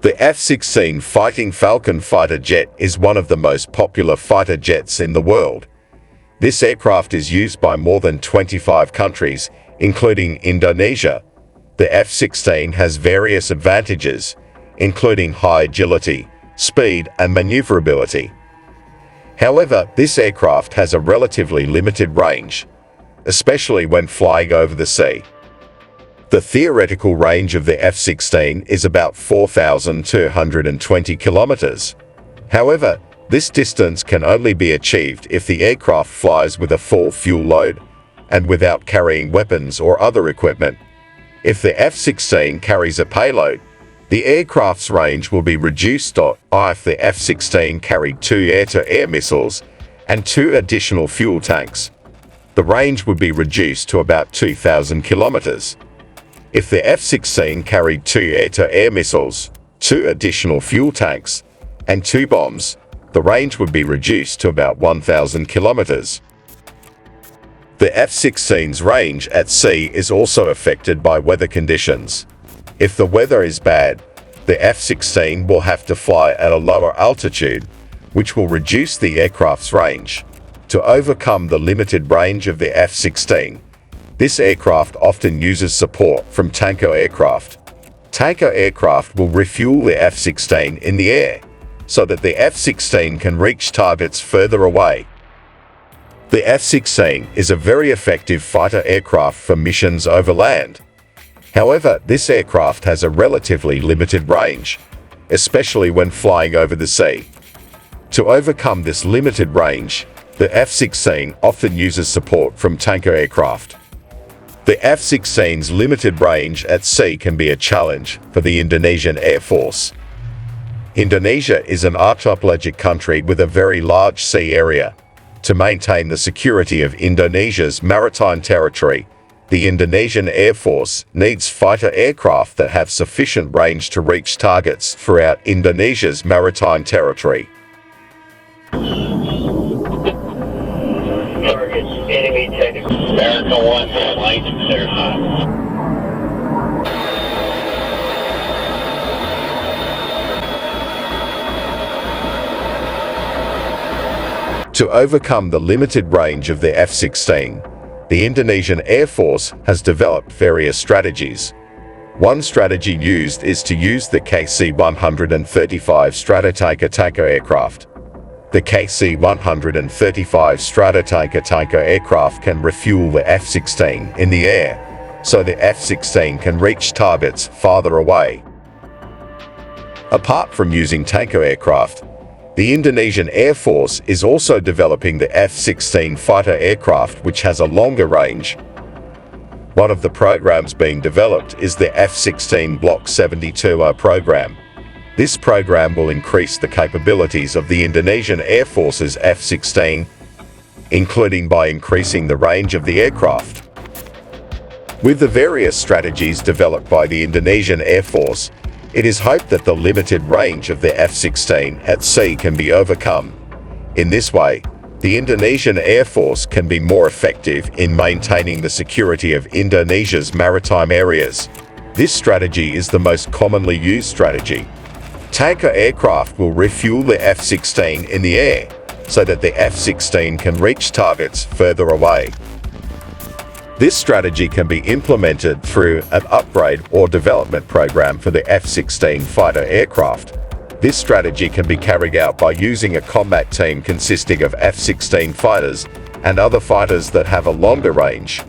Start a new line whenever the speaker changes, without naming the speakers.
The F-16 Fighting Falcon fighter jet is one of the most popular fighter jets in the world. This aircraft is used by more than 25 countries, including Indonesia. The F-16 has various advantages, including high agility, speed, and maneuverability. However, this aircraft has a relatively limited range, especially when flying over the sea. The theoretical range of the F-16 is about 4,220 kilometers. However, this distance can only be achieved if the aircraft flies with a full fuel load and without carrying weapons or other equipment. If the F-16 carries a payload, the aircraft's range will be reduced. If the F-16 carried 2 air-to-air missiles and 2 additional fuel tanks, the range would be reduced to about 2,000 kilometers. If the F-16 carried 2 air-to-air missiles, 2 additional fuel tanks, and 2 bombs, the range would be reduced to about 1,000 kilometers. The F-16's range at sea is also affected by weather conditions. If the weather is bad, the F-16 will have to fly at a lower altitude, which will reduce the aircraft's range. To overcome the limited range of the F-16, this aircraft often uses support from tanker aircraft. Tanker aircraft will refuel the F-16 in the air, so that the F-16 can reach targets further away. The F-16 is a very effective fighter aircraft for missions over land. However, this aircraft has a relatively limited range, especially when flying over the sea. To overcome this limited range, the F-16 often uses support from tanker aircraft. The F-16's limited range at sea can be a challenge for the Indonesian Air Force. Indonesia is an archipelagic country with a very large sea area. To maintain the security of Indonesia's maritime territory, the Indonesian Air Force needs fighter aircraft that have sufficient range to reach targets throughout Indonesia's maritime territory.
Targets, enemy technical. America 1, lights clear hot.
To overcome the limited range of the F-16, the Indonesian Air Force has developed various strategies. One strategy used is to use the KC-135 Stratotanker aircraft. The KC-135 Stratotanker aircraft can refuel the F-16 in the air, so the F-16 can reach targets farther away. Apart from using tanker aircraft, the Indonesian Air Force is also developing the F-16 fighter aircraft, which has a longer range. One of the programs being developed is the F-16 Block 72R program. This program will increase the capabilities of the Indonesian Air Force's F-16, including by increasing the range of the aircraft. With the various strategies developed by the Indonesian Air Force, it is hoped that the limited range of the F-16 at sea can be overcome. In this way, the Indonesian Air Force can be more effective in maintaining the security of Indonesia's maritime areas. This strategy is the most commonly used strategy. Tanker aircraft will refuel the F-16 in the air, so that the F-16 can reach targets further away. This strategy can be implemented through an upgrade or development program for the F-16 fighter aircraft. This strategy can be carried out by using a combat team consisting of F-16 fighters and other fighters that have a longer range.